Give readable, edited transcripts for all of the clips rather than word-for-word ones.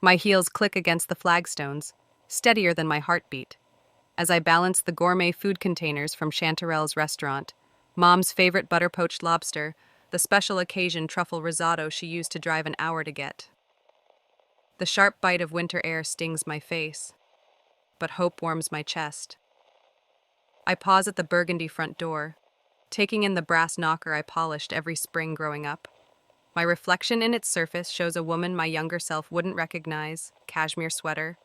My heels click against the flagstones, steadier than my heartbeat, as I balance the gourmet food containers from Chanterelle's restaurant, Mom's favorite butter poached lobster, the special occasion truffle risotto she used to drive an hour to get. The sharp bite of winter air stings my face, but hope warms my chest. I pause at the burgundy front door, taking in the brass knocker I polished every spring growing up. My reflection in its surface shows a woman my younger self wouldn't recognize, cashmere sweater,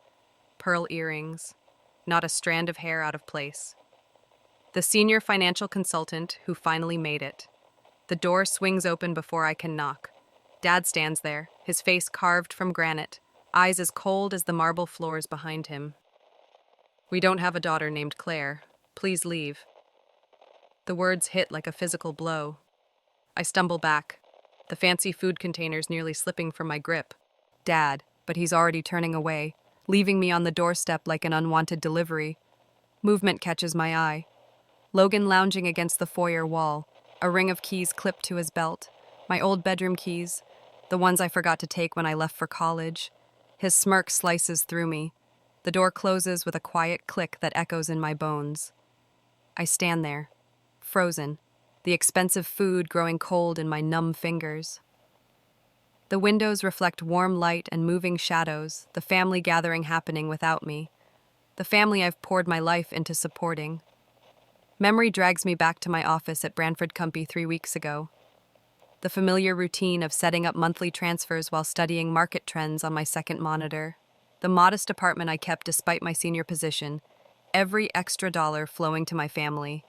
pearl earrings, not a strand of hair out of place. The senior financial consultant who finally made it. The door swings open before I can knock. Dad stands there, his face carved from granite, eyes as cold as the marble floors behind him. "We don't have a daughter named Claire. Please leave." The words hit like a physical blow. I stumble back, the fancy food containers nearly slipping from my grip. Dad, but he's already turning away, leaving me on the doorstep like an unwanted delivery. Movement catches my eye. Logan lounging against the foyer wall, a ring of keys clipped to his belt, my old bedroom keys, the ones I forgot to take when I left for college. His smirk slices through me. The door closes with a quiet click that echoes in my bones. I stand there, frozen, the expensive food growing cold in my numb fingers. The windows reflect warm light and moving shadows, the family gathering happening without me, the family I've poured my life into supporting. Memory drags me back to my office at Branford Compey 3 weeks ago. The familiar routine of setting up monthly transfers while studying market trends on my second monitor. The modest apartment I kept despite my senior position, every extra dollar flowing to my family.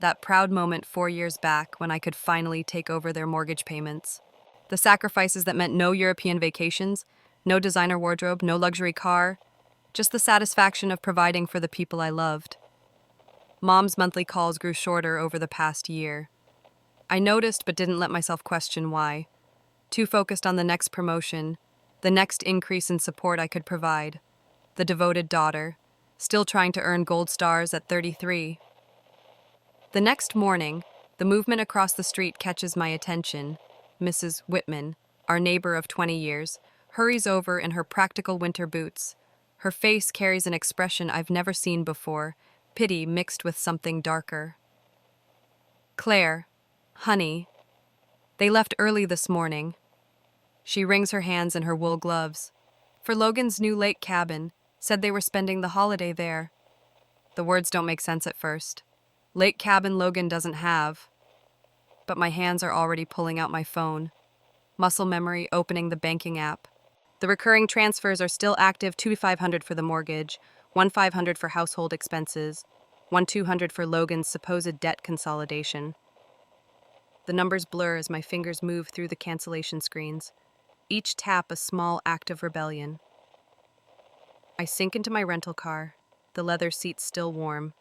That proud moment 4 years back when I could finally take over their mortgage payments. The sacrifices that meant no European vacations, no designer wardrobe, no luxury car, just the satisfaction of providing for the people I loved. Mom's monthly calls grew shorter over the past year. I noticed but didn't let myself question why. Too focused on the next promotion, the next increase in support I could provide. The devoted daughter, still trying to earn gold stars at 33. The next morning, the movement across the street catches my attention. Mrs. Whitman, our neighbor of 20 years, hurries over in her practical winter boots. Her face carries an expression I've never seen before, pity mixed with something darker. "Claire, honey, they left early this morning." She wrings her hands in her wool gloves. "For Logan's new lake cabin, said they were spending the holiday there." The words don't make sense at first. Lake cabin Logan doesn't have. But my hands are already pulling out my phone. Muscle memory opening the banking app. The recurring transfers are still active, $2,500 for the mortgage, $1,500 for household expenses, $1,200 for Logan's supposed debt consolidation. The numbers blur as my fingers move through the cancellation screens, each tap a small act of rebellion. I sink into my rental car, the leather seats still warm,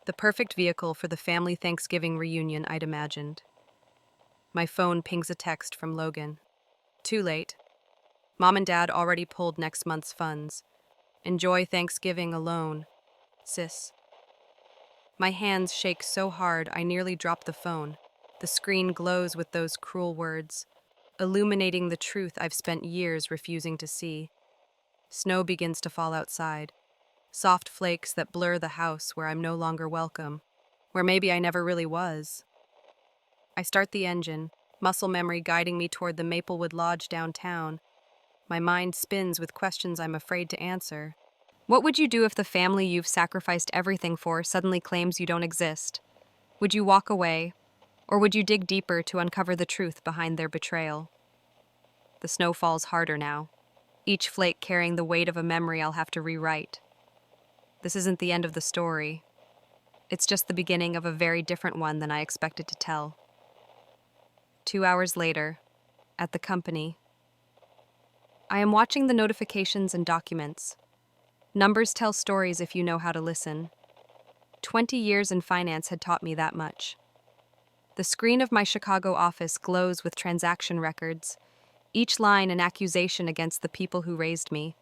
the perfect vehicle for the family Thanksgiving reunion I'd imagined. My phone pings a text from Logan. "Too late. Mom and Dad already pulled next month's funds. Enjoy Thanksgiving alone, sis." My hands shake so hard I nearly drop the phone. The screen glows with those cruel words, illuminating the truth I've spent years refusing to see. Snow begins to fall outside, soft flakes that blur the house where I'm no longer welcome, where maybe I never really was. I start the engine, muscle memory guiding me toward the Maplewood Lodge downtown. My mind spins with questions I'm afraid to answer. What would you do if the family you've sacrificed everything for suddenly claims you don't exist? Would you walk away, or would you dig deeper to uncover the truth behind their betrayal? The snow falls harder now, each flake carrying the weight of a memory I'll have to rewrite. This isn't the end of the story. It's just the beginning of a very different one than I expected to tell. 2 hours later, at the company, I am watching the notifications and documents. Numbers tell stories if you know how to listen. 20 years in finance had taught me that much. The screen of my Chicago office glows with transaction records, each line an accusation against the people who raised me.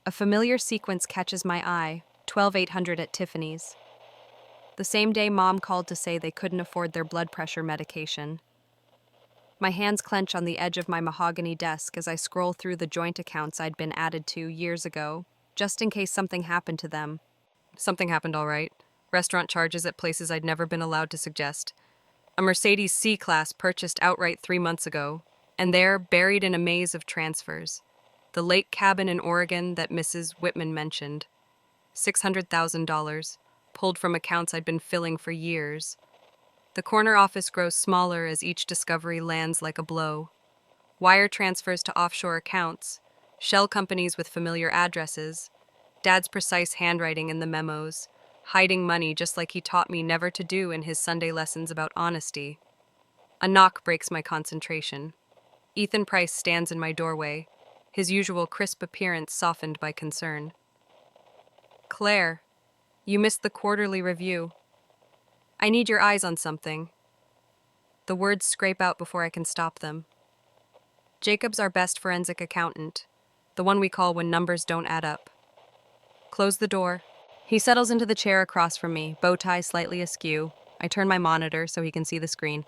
A familiar sequence catches my eye, 12,800 at Tiffany's. The same day Mom called to say they couldn't afford their blood pressure medication. My hands clench on the edge of my mahogany desk as I scroll through the joint accounts I'd been added to years ago, just in case something happened to them. Something happened, all right. Restaurant charges at places I'd never been allowed to suggest. A Mercedes C-Class purchased outright 3 months ago, and there, buried in a maze of transfers, the lake cabin in Oregon that Mrs. Whitman mentioned. $600,000, pulled from accounts I'd been filling for years. The corner office grows smaller as each discovery lands like a blow. Wire transfers to offshore accounts, shell companies with familiar addresses, Dad's precise handwriting in the memos, hiding money just like he taught me never to do in his Sunday lessons about honesty. A knock breaks my concentration. Ethan Price stands in my doorway, his usual crisp appearance softened by concern. Claire, you missed the quarterly review. I need your eyes on something. The words scrape out before I can stop them. Jacob's our best forensic accountant, the one we call when numbers don't add up. Close the door. He settles into the chair across from me, bow tie slightly askew. I turn my monitor so he can see the screen.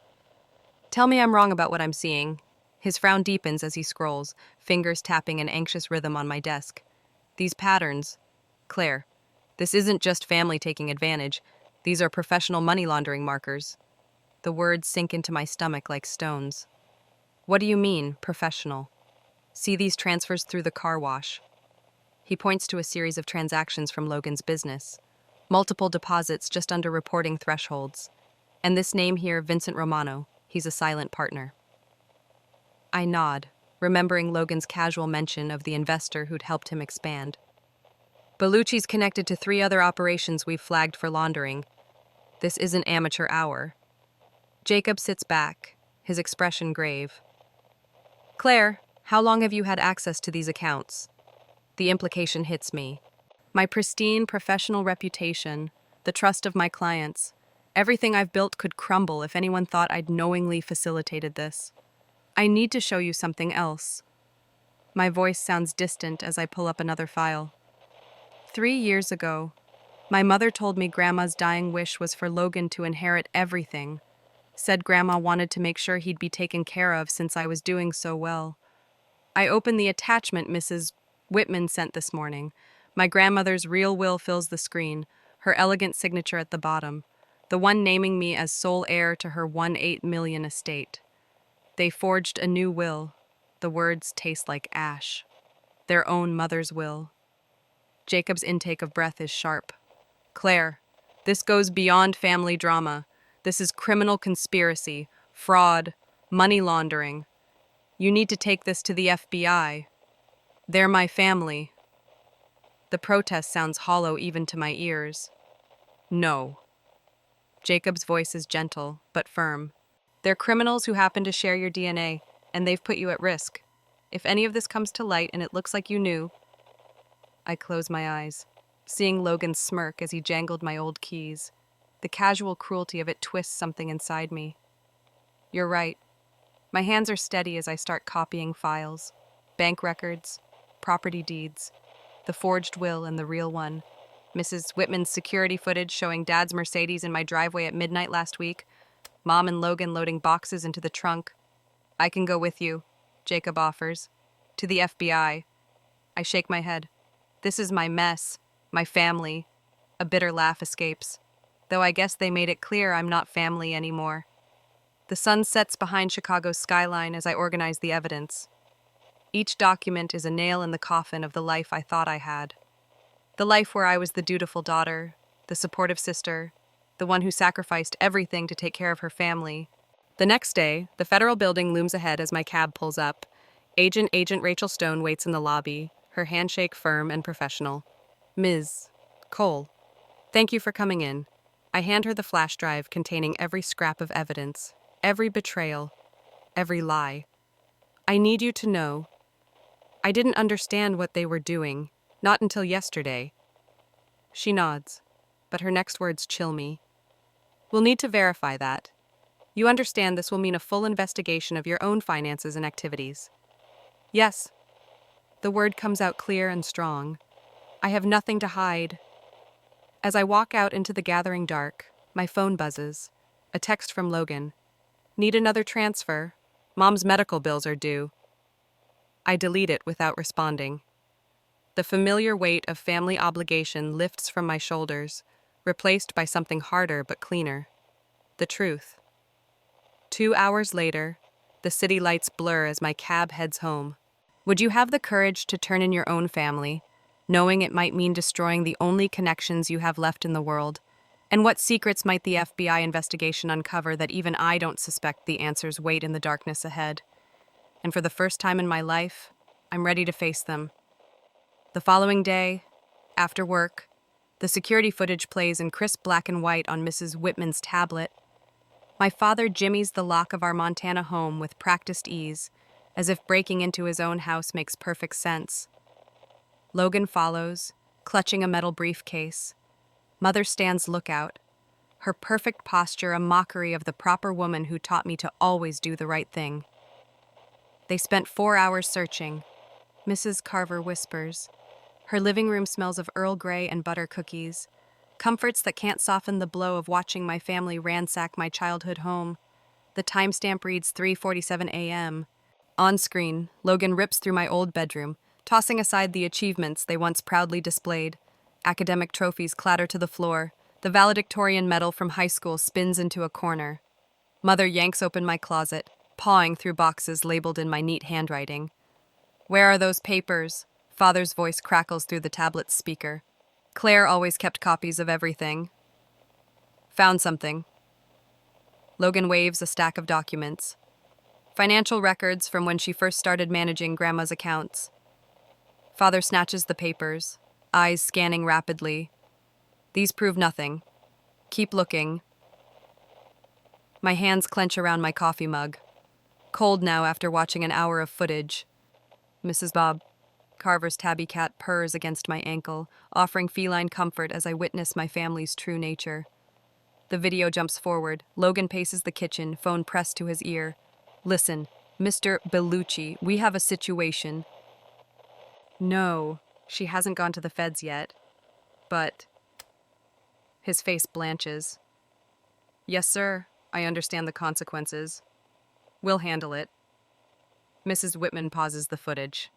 Tell me I'm wrong about what I'm seeing. His frown deepens as he scrolls, fingers tapping an anxious rhythm on my desk. These patterns. Claire, this isn't just family taking advantage. These are professional money laundering markers. The words sink into my stomach like stones. What do you mean, professional? See these transfers through the car wash. He points to a series of transactions from Logan's business. Multiple deposits just under reporting thresholds. And this name here, Vincent Romano, he's a silent partner. I nod, remembering Logan's casual mention of the investor who'd helped him expand. Bellucci's connected to 3 other operations we've flagged for laundering. This isn't amateur hour. Jacob sits back, his expression grave. Claire, how long have you had access to these accounts? The implication hits me. My pristine professional reputation, the trust of my clients, everything I've built could crumble if anyone thought I'd knowingly facilitated this. I need to show you something else. My voice sounds distant as I pull up another file. 3 years ago, my mother told me Grandma's dying wish was for Logan to inherit everything. Said Grandma wanted to make sure he'd be taken care of since I was doing so well. I open the attachment Mrs. Whitman sent this morning. My grandmother's real will fills the screen, her elegant signature at the bottom, the one naming me as sole heir to her 1.8 million estate. They forged a new will. The words taste like ash. Their own mother's will. Jacob's intake of breath is sharp. Claire, this goes beyond family drama. This is criminal conspiracy, fraud, money laundering. You need to take this to the FBI. They're my family. The protest sounds hollow even to my ears. No. Jacob's voice is gentle, but firm. They're criminals who happen to share your DNA, and they've put you at risk. If any of this comes to light and it looks like you knew... I close my eyes, seeing Logan's smirk as he jangled my old keys. The casual cruelty of it twists something inside me. You're right. My hands are steady as I start copying files. Bank records, property deeds, the forged will and the real one. Mrs. Whitman's security footage showing Dad's Mercedes in my driveway at midnight last week. Mom and Logan loading boxes into the trunk. I can go with you, Jacob offers. To the FBI. I shake my head. This is my mess, my family. A bitter laugh escapes. Though I guess they made it clear I'm not family anymore. The sun sets behind Chicago's skyline as I organize the evidence. Each document is a nail in the coffin of the life I thought I had. The life where I was the dutiful daughter, the supportive sister, the one who sacrificed everything to take care of her family. The next day, the federal building looms ahead as my cab pulls up. Agent Rachel Stone waits in the lobby, her handshake firm and professional. Ms. Cole, thank you for coming in. I hand her the flash drive containing every scrap of evidence, every betrayal, every lie. I need you to know, I didn't understand what they were doing, not until yesterday. She nods, but her next words chill me. We'll need to verify that. You understand this will mean a full investigation of your own finances and activities. Yes. The word comes out clear and strong. I have nothing to hide. As I walk out into the gathering dark, my phone buzzes. A text from Logan. Need another transfer? Mom's medical bills are due. I delete it without responding. The familiar weight of family obligation lifts from my shoulders, replaced by something harder but cleaner. The truth. 2 hours later, the city lights blur as my cab heads home. Would you have the courage to turn in your own family, knowing it might mean destroying the only connections you have left in the world? And what secrets might the FBI investigation uncover that even I don't suspect the answers wait in the darkness ahead? And for the first time in my life, I'm ready to face them. The following day, after work, the security footage plays in crisp black and white on Mrs. Whitman's tablet. My father jimmies the lock of our Montana home with practiced ease, as if breaking into his own house makes perfect sense. Logan follows, clutching a metal briefcase. Mother stands lookout, her perfect posture a mockery of the proper woman who taught me to always do the right thing. They spent 4 hours searching. Mrs. Carver whispers. Her living room smells of Earl Grey and butter cookies, comforts that can't soften the blow of watching my family ransack my childhood home. The timestamp reads 3:47 a.m. On screen, Logan rips through my old bedroom, tossing aside the achievements they once proudly displayed. Academic trophies clatter to the floor. The valedictorian medal from high school spins into a corner. Mother yanks open my closet, pawing through boxes labeled in my neat handwriting. Where are those papers? Father's voice crackles through the tablet's speaker. Claire always kept copies of everything. Found something. Logan waves a stack of documents. Financial records from when she first started managing Grandma's accounts. Father snatches the papers, eyes scanning rapidly. These prove nothing. Keep looking. My hands clench around my coffee mug. Cold now after watching an hour of footage. Mrs. Bob Carver's tabby cat purrs against my ankle, offering feline comfort as I witness my family's true nature. The video jumps forward. Logan paces the kitchen, phone pressed to his ear. Listen, Mr. Bellucci, we have a situation. No, she hasn't gone to the feds yet. But... His face blanches. Yes, sir. I understand the consequences. We'll handle it. Mrs. Whitman pauses the footage.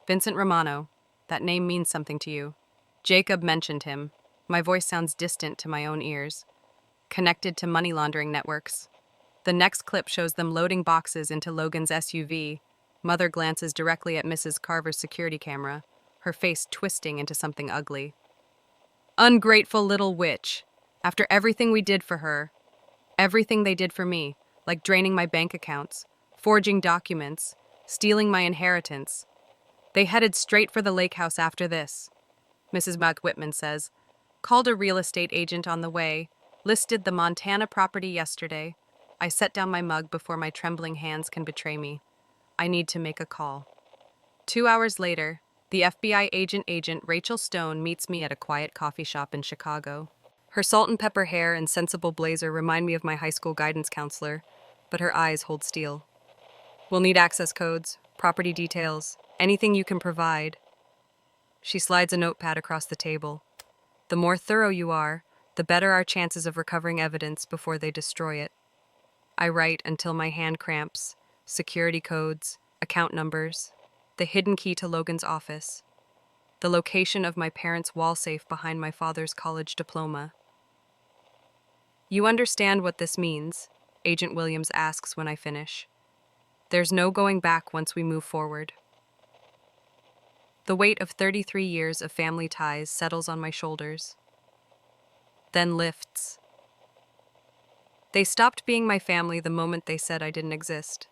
Vincent Romano. That name means something to you. Jacob mentioned him. My voice sounds distant to my own ears. Connected to money laundering networks. The next clip shows them loading boxes into Logan's SUV. Mother glances directly at Mrs. Carver's security camera, her face twisting into something ugly. Ungrateful little witch. After everything we did for her, everything they did for me, like draining my bank accounts, forging documents, stealing my inheritance. They headed straight for the lake house after this. Mrs. Whitman says, called a real estate agent on the way, listed the Montana property yesterday. I set down my mug before my trembling hands can betray me. I need to make a call. 2 hours later, the FBI agent Rachel Stone meets me at a quiet coffee shop in Chicago. Her salt and pepper hair and sensible blazer remind me of my high school guidance counselor, but her eyes hold steel. We'll need access codes, property details, anything you can provide. She slides a notepad across the table. The more thorough you are, the better our chances of recovering evidence before they destroy it. I write until my hand cramps. Security codes, account numbers, the hidden key to Logan's office, the location of my parents' wall safe behind my father's college diploma. You understand what this means? Agent Williams asks when I finish. There's no going back once we move forward. The weight of 33 years of family ties settles on my shoulders, then lifts. They stopped being my family the moment they said I didn't exist.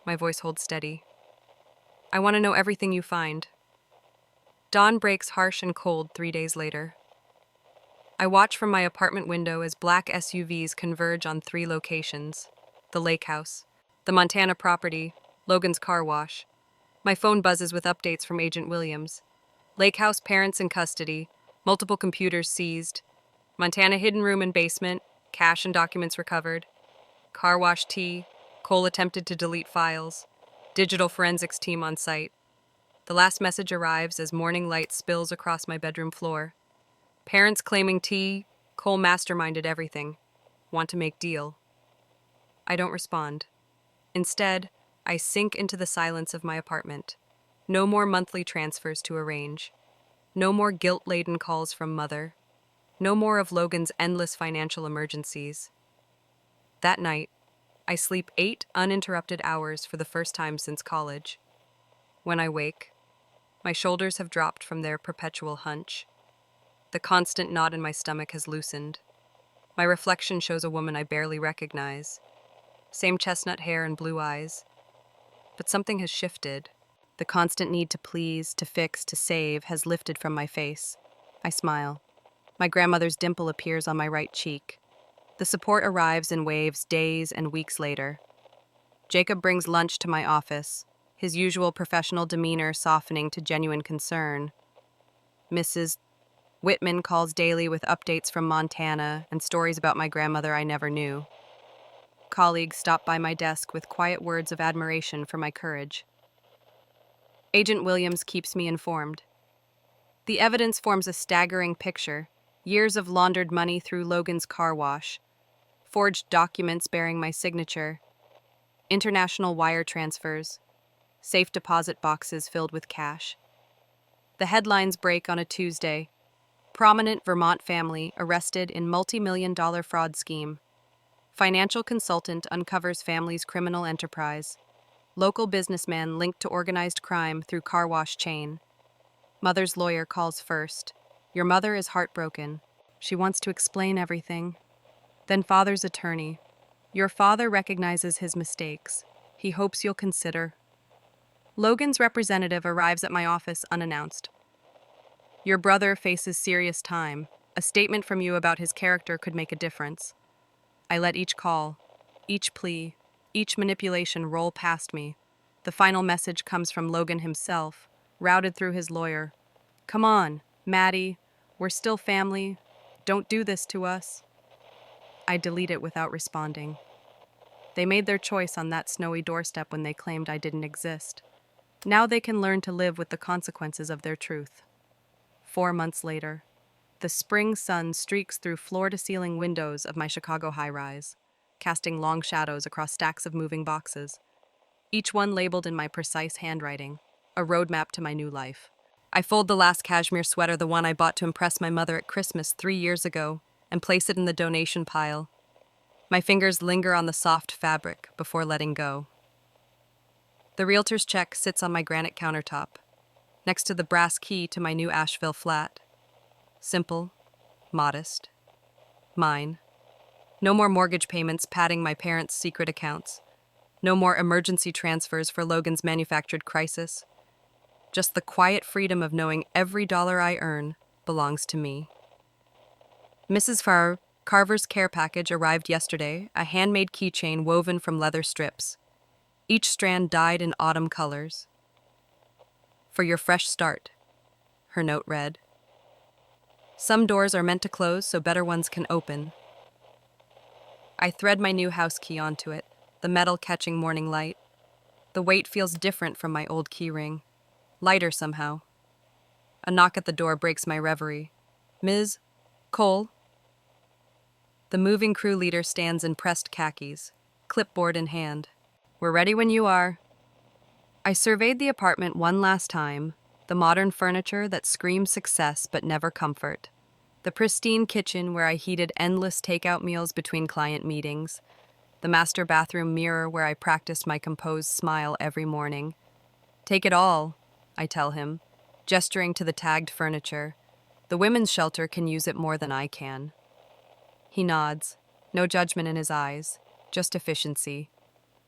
My voice holds steady. I want to know everything you find. Dawn breaks harsh and cold 3 days later. I watch from my apartment window as black SUVs converge on 3 locations: the lake house, the Montana property, Logan's car wash. My phone buzzes with updates from Agent Williams. Lake house parents in custody, multiple computers seized, Montana hidden room and basement, cash and documents recovered, car wash T, Cole attempted to delete files, digital forensics team on site. The last message arrives as morning light spills across my bedroom floor. Parents claiming T, Cole masterminded everything. Want to make deal. I don't respond. Instead, I sink into the silence of my apartment. No more monthly transfers to arrange. No more guilt-laden calls from mother. No more of Logan's endless financial emergencies. That night, I sleep 8 uninterrupted hours for the first time since college. When I wake, my shoulders have dropped from their perpetual hunch. The constant knot in my stomach has loosened. My reflection shows a woman I barely recognize. Same chestnut hair and blue eyes. But something has shifted. The constant need to please, to fix, to save has lifted from my face. I smile. My grandmother's dimple appears on my right cheek. The support arrives in waves days and weeks later. Jacob brings lunch to my office, his usual professional demeanor softening to genuine concern. Mrs. Whitman calls daily with updates from Montana and stories about my grandmother I never knew. Colleagues stop by my desk with quiet words of admiration for my courage. Agent Williams keeps me informed. The evidence forms a staggering picture: years of laundered money through Logan's car wash, forged documents bearing my signature, international wire transfers, safe deposit boxes filled with cash. The headlines break on a Tuesday. Prominent Vermont family arrested in multi-million-dollar fraud scheme. Financial consultant uncovers family's criminal enterprise. Local businessman linked to organized crime through car wash chain. Mother's lawyer calls first. Your mother is heartbroken. She wants to explain everything. Then father's attorney. Your father recognizes his mistakes. He hopes you'll consider. Logan's representative arrives at my office unannounced. Your brother faces serious time. A statement from you about his character could make a difference. I let each call, each plea, each manipulation roll past me. The final message comes from Logan himself, routed through his lawyer. Come on, Maddie, we're still family. Don't do this to us. I delete it without responding. They made their choice on that snowy doorstep when they claimed I didn't exist. Now they can learn to live with the consequences of their truth. 4 months later, the spring sun streaks through floor-to-ceiling windows of my Chicago high-rise, casting long shadows across stacks of moving boxes, each one labeled in my precise handwriting, a roadmap to my new life. I fold the last cashmere sweater, the one I bought to impress my mother at Christmas 3 years ago, and place it in the donation pile. My fingers linger on the soft fabric before letting go. The realtor's check sits on my granite countertop, next to the brass key to my new Asheville flat. Simple, modest, mine. No more mortgage payments padding my parents' secret accounts. No more emergency transfers for Logan's manufactured crisis. Just the quiet freedom of knowing every dollar I earn belongs to me. Mrs. Farr, Carver's care package arrived yesterday, a handmade keychain woven from leather strips. Each strand dyed in autumn colors. For your fresh start, her note read. Some doors are meant to close so better ones can open. I thread my new house key onto it, the metal catching morning light. The weight feels different from my old key ring, lighter somehow. A knock at the door breaks my reverie. Ms. Cole? The moving crew leader stands in pressed khakis, clipboard in hand. We're ready when you are. I surveyed the apartment one last time, the modern furniture that screams success but never comfort. The pristine kitchen where I heated endless takeout meals between client meetings. The master bathroom mirror where I practiced my composed smile every morning. Take it all, I tell him, gesturing to the tagged furniture. The women's shelter can use it more than I can. He nods, no judgment in his eyes, just efficiency.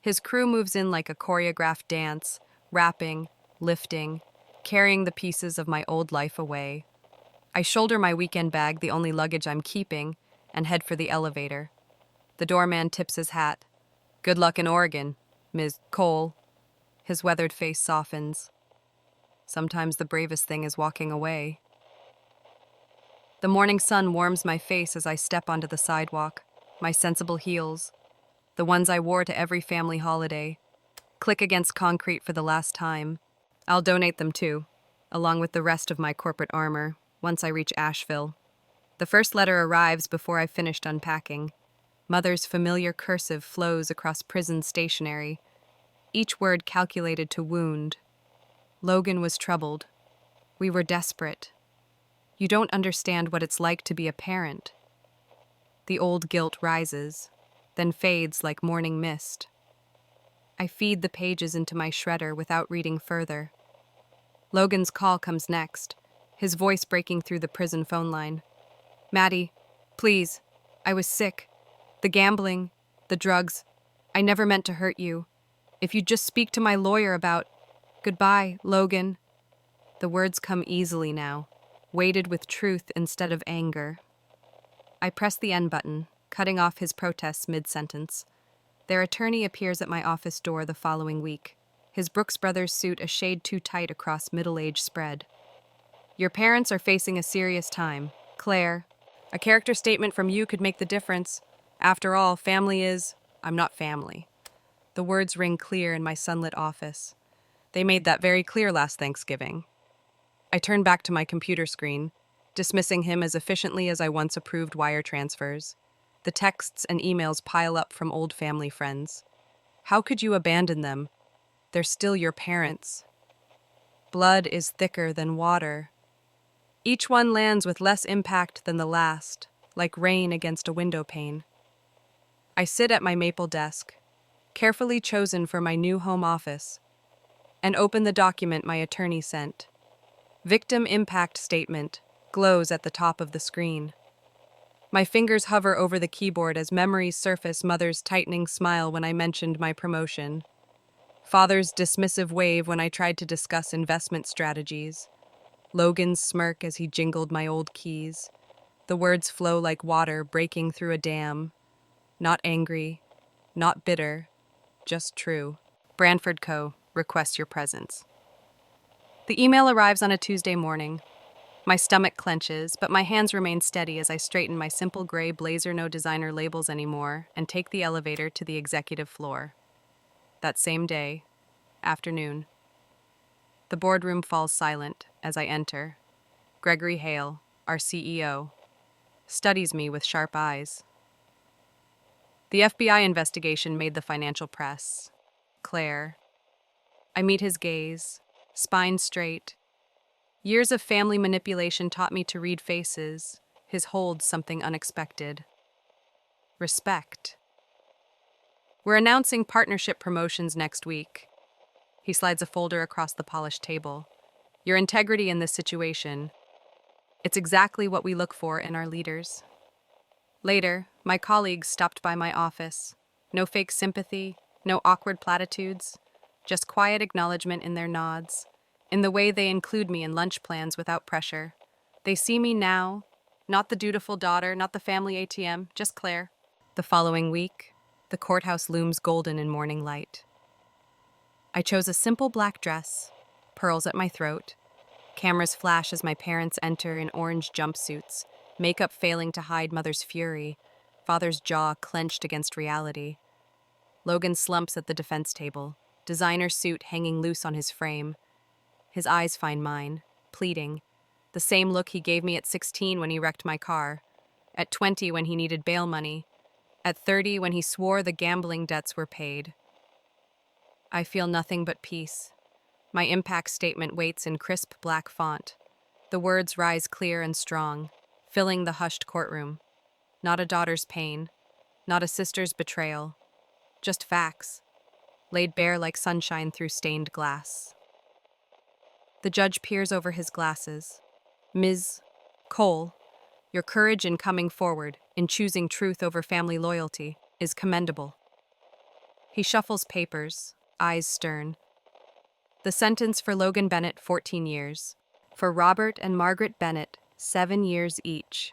His crew moves in like a choreographed dance, wrapping, lifting, carrying the pieces of my old life away. I shoulder my weekend bag, the only luggage I'm keeping, and head for the elevator. The doorman tips his hat. Good luck in Oregon, Ms. Cole. His weathered face softens. Sometimes the bravest thing is walking away. The morning sun warms my face as I step onto the sidewalk, my sensible heels, the ones I wore to every family holiday, click against concrete for the last time. I'll donate them too, along with the rest of my corporate armor, once I reach Asheville. The first letter arrives before I've finished unpacking. Mother's familiar cursive flows across prison stationery, each word calculated to wound. Logan was troubled. We were desperate. You don't understand what it's like to be a parent. The old guilt rises, then fades like morning mist. I feed the pages into my shredder without reading further. Logan's call comes next, his voice breaking through the prison phone line. Maddie, please. I was sick. The gambling, the drugs. I never meant to hurt you. If you'd just speak to my lawyer about... Goodbye, Logan. The words come easily now, weighted with truth instead of anger. I press the end button, cutting off his protests mid-sentence. Their attorney appears at my office door the following week, his Brooks Brothers suit a shade too tight across middle-age spread. Your parents are facing a serious time. Claire, a character statement from you could make the difference. After all, family is... I'm not family. The words ring clear in my sunlit office. They made that very clear last Thanksgiving. I turn back to my computer screen, dismissing him as efficiently as I once approved wire transfers. The texts and emails pile up from old family friends. How could you abandon them? They're still your parents. Blood is thicker than water. Each one lands with less impact than the last, like rain against a window pane. I sit at my maple desk, carefully chosen for my new home office, and open the document my attorney sent. Victim Impact Statement glows at the top of the screen. My fingers hover over the keyboard as memories surface Mother's tightening smile when I mentioned my promotion. Father's dismissive wave when I tried to discuss investment strategies. Logan's smirk as he jingled my old keys. The words flow like water breaking through a dam. Not angry, not bitter, just true. Branford Co. requests your presence. The email arrives on a Tuesday morning. My stomach clenches, but my hands remain steady as I straighten my simple gray blazer no designer labels anymore and take the elevator to the executive floor. That same day, afternoon. The boardroom falls silent as I enter. Gregory Hale, our CEO, studies me with sharp eyes. The FBI investigation made the financial press. Claire. I meet his gaze, spine straight. Years of family manipulation taught me to read faces, his hold something unexpected. Respect. We're announcing partnership promotions next week. He slides a folder across the polished table. Your integrity in this situation. It's exactly what we look for in our leaders. Later, my colleagues stopped by my office. No fake sympathy, no awkward platitudes, just quiet acknowledgement in their nods, in the way they include me in lunch plans without pressure. They see me now, not the dutiful daughter, not the family ATM, just Claire. The following week, the courthouse looms golden in morning light. I chose a simple black dress, pearls at my throat. Cameras flash as my parents enter in orange jumpsuits, makeup failing to hide Mother's fury, Father's jaw clenched against reality. Logan slumps at the defense table, designer suit hanging loose on his frame. His eyes find mine, pleading, the same look he gave me at 16 when he wrecked my car, at 20 when he needed bail money, at 30 when he swore the gambling debts were paid. I feel nothing but peace. My impact statement waits in crisp black font. The words rise clear and strong, filling the hushed courtroom. Not a daughter's pain, not a sister's betrayal, just facts, laid bare like sunshine through stained glass. The judge peers over his glasses. Ms. Cole, your courage in coming forward, in choosing truth over family loyalty, is commendable. He shuffles papers, eyes stern. The sentence for Logan Bennett, 14 years. For Robert and Margaret Bennett, 7 years each.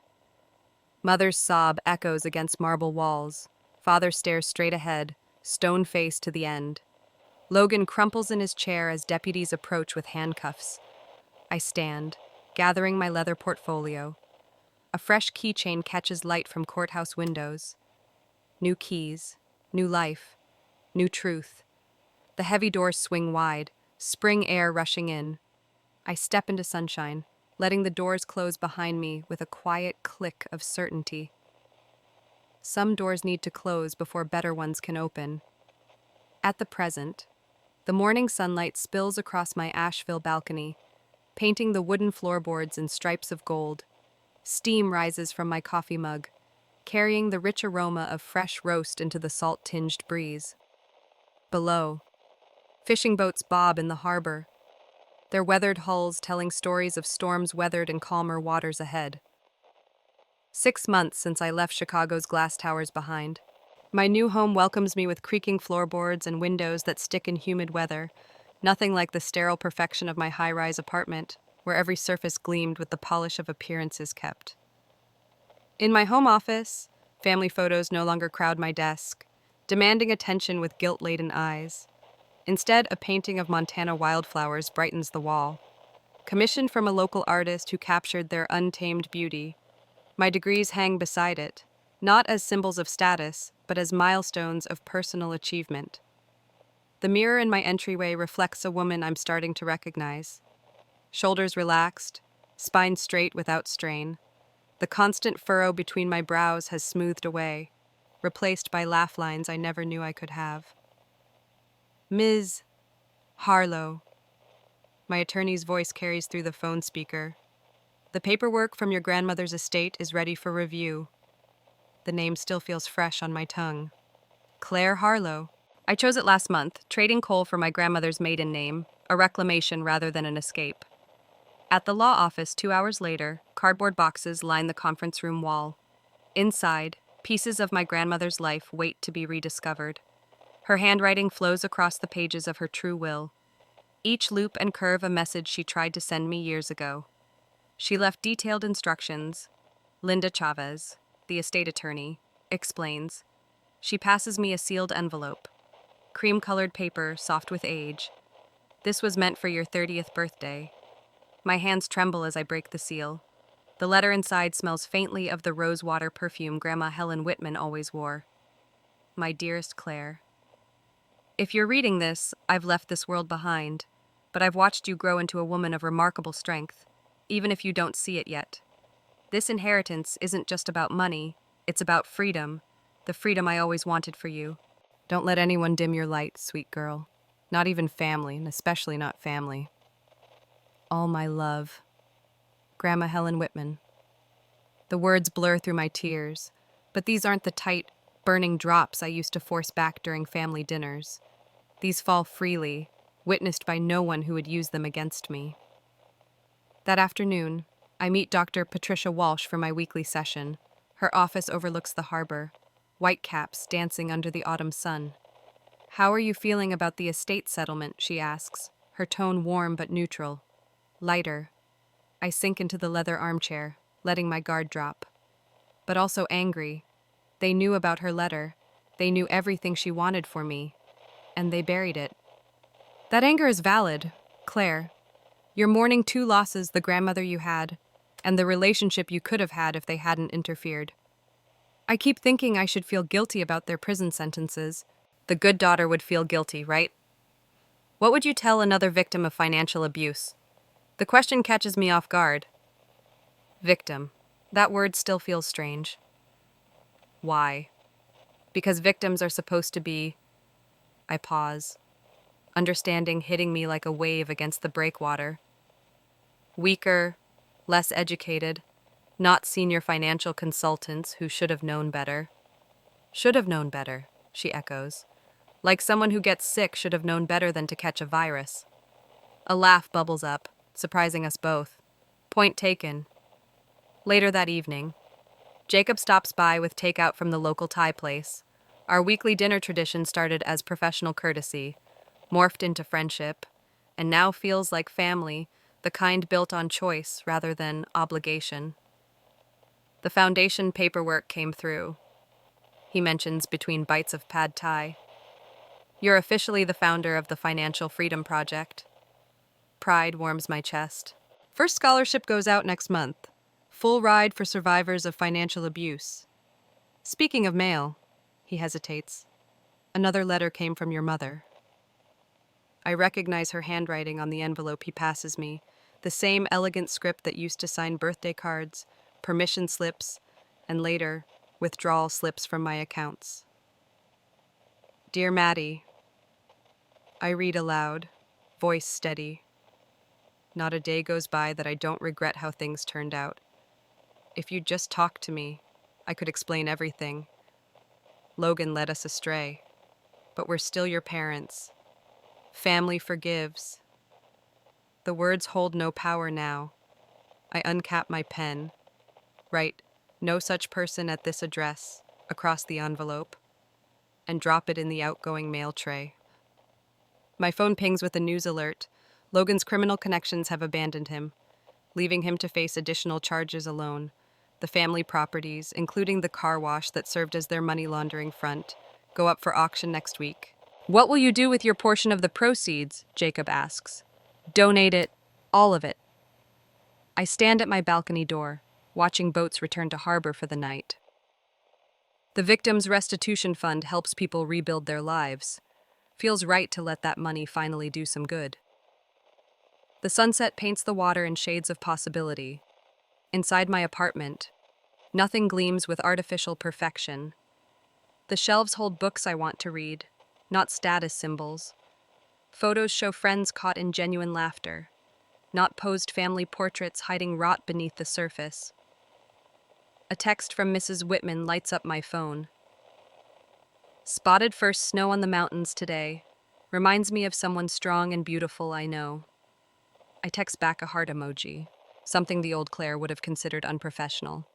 Mother's sob echoes against marble walls. Father stares straight ahead, stone-faced to the end. Logan crumples in his chair as deputies approach with handcuffs. I stand, gathering my leather portfolio. A fresh keychain catches light from courthouse windows. New keys, new life, new truth. The heavy doors swing wide, spring air rushing in. I step into sunshine, letting the doors close behind me with a quiet click of certainty. Some doors need to close before better ones can open. At the present, The morning sunlight spills across my Asheville balcony, painting the wooden floorboards in stripes of gold. Steam rises from my coffee mug, carrying the rich aroma of fresh roast into the salt-tinged breeze. Below, fishing boats bob in the harbor, their weathered hulls telling stories of storms weathered in calmer waters ahead. 6 months since I left Chicago's glass towers behind. My new home welcomes me with creaking floorboards and windows that stick in humid weather, nothing like the sterile perfection of my high-rise apartment, where every surface gleamed with the polish of appearances kept. In my home office, family photos no longer crowd my desk, demanding attention with guilt-laden eyes. Instead, a painting of Montana wildflowers brightens the wall, commissioned from a local artist who captured their untamed beauty. My degrees hang beside it, not as symbols of status, but as milestones of personal achievement. The mirror in my entryway reflects a woman I'm starting to recognize. Shoulders relaxed, spine straight without strain. The constant furrow between my brows has smoothed away, replaced by laugh lines I never knew I could have. Ms. Harlow. My attorney's voice carries through the phone speaker. The paperwork from your grandmother's estate is ready for review. The name still feels fresh on my tongue. Claire Harlow. I chose it last month, trading coal for my grandmother's maiden name, a reclamation rather than an escape. At the law office 2 hours later, cardboard boxes line the conference room wall. Inside, pieces of my grandmother's life wait to be rediscovered. Her handwriting flows across the pages of her true will, each loop and curve a message she tried to send me years ago. She left detailed instructions. Linda Chavez, the estate attorney, explains. She passes me a sealed envelope. Cream-colored paper, soft with age. This was meant for your 30th birthday. My hands tremble as I break the seal. The letter inside smells faintly of the rosewater perfume Grandma Helen Whitman always wore. My dearest Claire. If you're reading this, I've left this world behind, but I've watched you grow into a woman of remarkable strength, even if you don't see it yet. This inheritance isn't just about money, it's about freedom, the freedom I always wanted for you. Don't let anyone dim your light, sweet girl. Not even family, and especially not family. All my love. Grandma Helen Whitman. The words blur through my tears, but these aren't the tight, burning drops I used to force back during family dinners. These fall freely, witnessed by no one who would use them against me. That afternoon, I meet Dr. Patricia Walsh for my weekly session. Her office overlooks the harbor, whitecaps dancing under the autumn sun. How are you feeling about the estate settlement, she asks, her tone warm but neutral. Lighter. I sink into the leather armchair, letting my guard drop. But also angry. They knew about her letter. They knew everything she wanted for me. And they buried it. That anger is valid, Claire. You're mourning 2 losses, the grandmother you had, and the relationship you could have had if they hadn't interfered. I keep thinking I should feel guilty about their prison sentences. The good daughter would feel guilty, right? What would you tell another victim of financial abuse? The question catches me off guard. Victim. That word still feels strange. Why? Because victims are supposed to be... I pause, understanding hitting me like a wave against the breakwater. Weaker, less educated, not senior financial consultants who should have known better. Should have known better, she echoes. Like someone who gets sick should have known better than to catch a virus. A laugh bubbles up, surprising us both. Point taken. Later that evening, Jacob stops by with takeout from the local Thai place. Our weekly dinner tradition started as professional courtesy, morphed into friendship, and now feels like family, the kind built on choice rather than obligation. The foundation paperwork came through, he mentions between bites of pad thai. You're officially the founder of the Financial Freedom Project. Pride warms my chest. First scholarship goes out next month. Full ride for survivors of financial abuse. Speaking of mail, he hesitates. Another letter came from your mother. I recognize her handwriting on the envelope he passes me, the same elegant script that used to sign birthday cards, permission slips, and later, withdrawal slips from my accounts. Dear Maddie, I read aloud, voice steady. Not a day goes by that I don't regret how things turned out. If you'd just talk to me, I could explain everything. Logan led us astray, but we're still your parents. Family forgives. The words hold no power now. I uncap my pen, write, "No such person at this address," across the envelope, and drop it in the outgoing mail tray. My phone pings with a news alert. Logan's criminal connections have abandoned him, leaving him to face additional charges alone. The family properties, including the car wash that served as their money laundering front, go up for auction next week. "What will you do with your portion of the proceeds?" Jacob asks. "Donate it, all of it." I stand at my balcony door, watching boats return to harbor for the night. The Victims' Restitution Fund helps people rebuild their lives. Feels right to let that money finally do some good. The sunset paints the water in shades of possibility. Inside my apartment, nothing gleams with artificial perfection. The shelves hold books I want to read, not status symbols. Photos show friends caught in genuine laughter, not posed family portraits hiding rot beneath the surface. A text from Mrs. Whitman lights up my phone. "Spotted first snow on the mountains today. Reminds me of someone strong and beautiful I know." I text back a heart emoji, something the old Claire would have considered unprofessional.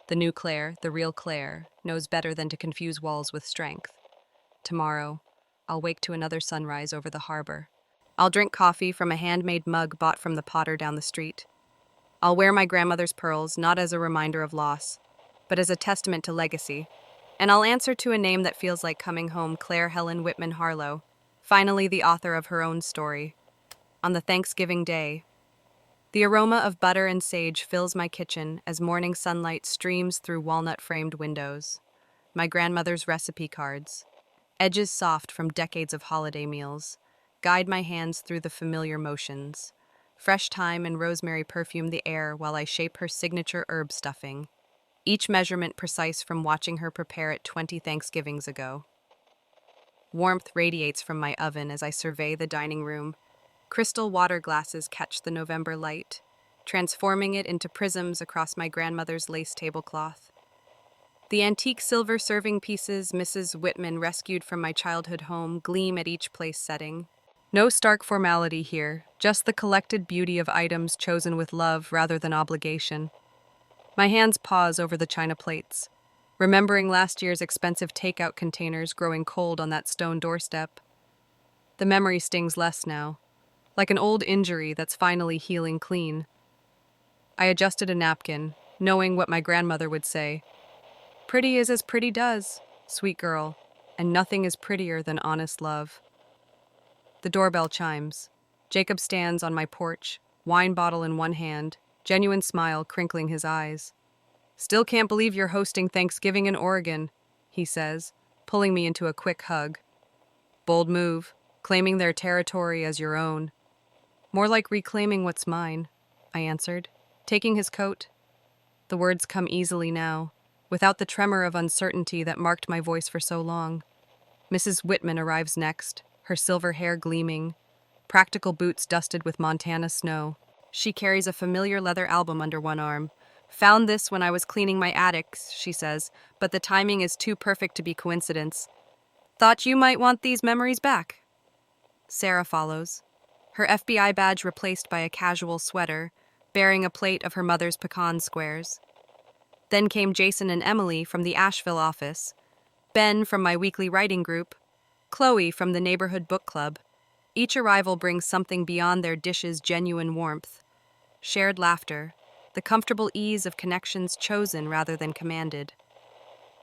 The new Claire, the real Claire, knows better than to confuse walls with strength. Tomorrow, I'll wake to another sunrise over the harbor. I'll drink coffee from a handmade mug bought from the potter down the street. I'll wear my grandmother's pearls, not as a reminder of loss, but as a testament to legacy. And I'll answer to a name that feels like coming home, Claire Helen Whitman Harlow, finally the author of her own story. On the Thanksgiving day, the aroma of butter and sage fills my kitchen as morning sunlight streams through walnut-framed windows. My grandmother's recipe cards, edges soft from decades of holiday meals, guide my hands through the familiar motions. Fresh thyme and rosemary perfume the air while I shape her signature herb stuffing, each measurement precise from watching her prepare it 20 Thanksgivings ago. Warmth radiates from my oven as I survey the dining room. Crystal water glasses catch the November light, transforming it into prisms across my grandmother's lace tablecloth. The antique silver serving pieces Mrs. Whitman rescued from my childhood home gleam at each place setting. No stark formality here, just the collected beauty of items chosen with love rather than obligation. My hands pause over the china plates, remembering last year's expensive takeout containers growing cold on that stone doorstep. The memory stings less now, like an old injury that's finally healing clean. I adjusted a napkin, knowing what my grandmother would say. "Pretty is as pretty does, sweet girl, and nothing is prettier than honest love." The doorbell chimes. Jacob stands on my porch, wine bottle in one hand, genuine smile crinkling his eyes. "Still can't believe you're hosting Thanksgiving in Oregon," he says, pulling me into a quick hug. "Bold move, claiming their territory as your own." "More like reclaiming what's mine," I answered, taking his coat. The words come easily now, without the tremor of uncertainty that marked my voice for so long. Mrs. Whitman arrives next, her silver hair gleaming, practical boots dusted with Montana snow. She carries a familiar leather album under one arm. "Found this when I was cleaning my attic," she says, "but the timing is too perfect to be coincidence. Thought you might want these memories back." Sarah follows, her FBI badge replaced by a casual sweater, bearing a plate of her mother's pecan squares. Then came Jason and Emily from the Asheville office, Ben from my weekly writing group, Chloe from the neighborhood book club. Each arrival brings something beyond their dishes' genuine warmth. Shared laughter, the comfortable ease of connections chosen rather than commanded.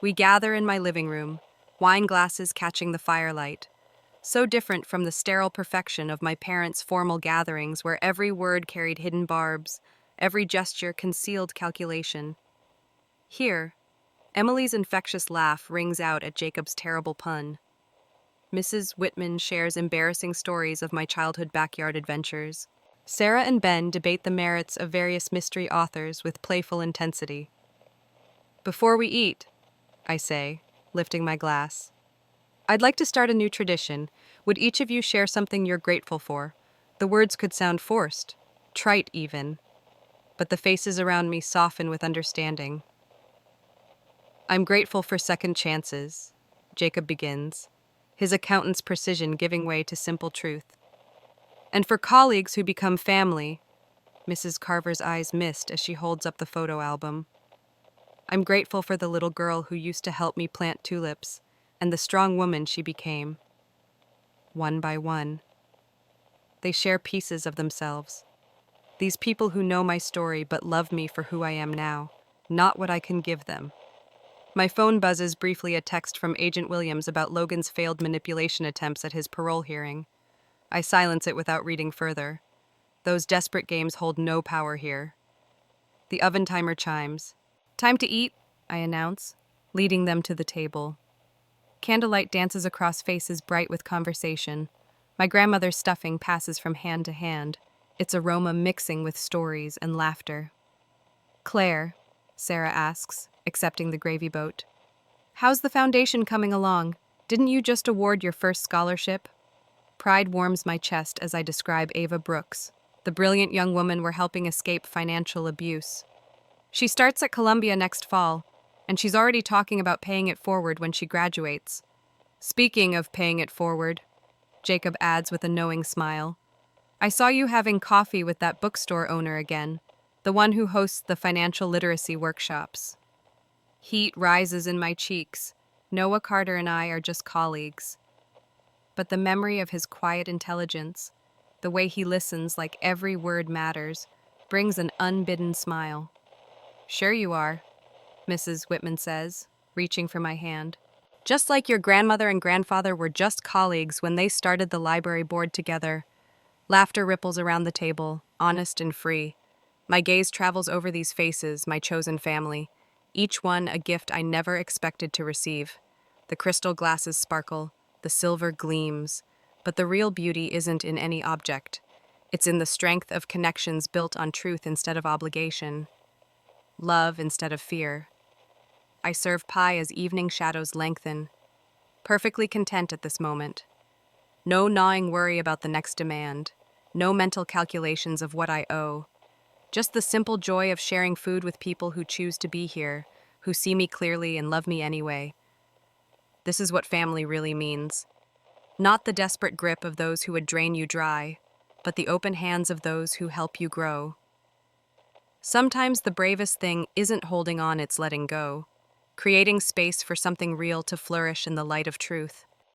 We gather in my living room, wine glasses catching the firelight. So different from the sterile perfection of my parents' formal gatherings where every word carried hidden barbs, every gesture concealed calculation. Here, Emily's infectious laugh rings out at Jacob's terrible pun. Mrs. Whitman shares embarrassing stories of my childhood backyard adventures. Sarah and Ben debate the merits of various mystery authors with playful intensity. "Before we eat," I say, lifting my glass, "I'd like to start a new tradition. Would each of you share something you're grateful for? The words could sound forced, trite even, but the faces around me soften with understanding. I'm grateful for second chances, Jacob begins, his accountant's precision giving way to simple truth. And for colleagues who become family, Mrs. Carver's eyes mist as she holds up the photo album. I'm grateful for the little girl who used to help me plant tulips, and the strong woman she became. One by one, they share pieces of themselves. These people who know my story but love me for who I am now, not what I can give them. My phone buzzes briefly a text from Agent Williams about Logan's failed manipulation attempts at his parole hearing. I silence it without reading further. Those desperate games hold no power here. The oven timer chimes. Time to eat, I announce, leading them to the table. Candlelight dances across faces bright with conversation. My grandmother's stuffing passes from hand to hand, its aroma mixing with stories and laughter. Claire, Sarah asks, accepting the gravy boat. How's the foundation coming along? Didn't you just award your first scholarship? Pride warms my chest as I describe Ava Brooks, the brilliant young woman we're helping escape financial abuse. She starts at Columbia next fall, and she's already talking about paying it forward when she graduates. Speaking of paying it forward, Jacob adds with a knowing smile, I saw you having coffee with that bookstore owner again, the one who hosts the financial literacy workshops. Heat rises in my cheeks. Noah Carter and I are just colleagues. But the memory of his quiet intelligence, the way he listens like every word matters, brings an unbidden smile. Sure you are, Mrs. Whitman says, reaching for my hand. Just like your grandmother and grandfather were just colleagues when they started the library board together. Laughter ripples around the table, honest and free. My gaze travels over these faces, my chosen family, each one a gift I never expected to receive. The crystal glasses sparkle, the silver gleams, but the real beauty isn't in any object. It's in the strength of connections built on truth instead of obligation, love instead of fear. I serve pie as evening shadows lengthen, perfectly content at this moment. No gnawing worry about the next demand, no mental calculations of what I owe. Just the simple joy of sharing food with people who choose to be here, who see me clearly and love me anyway. This is what family really means. Not the desperate grip of those who would drain you dry, but the open hands of those who help you grow. Sometimes the bravest thing isn't holding on, it's letting go, creating space for something real to flourish in the light of truth.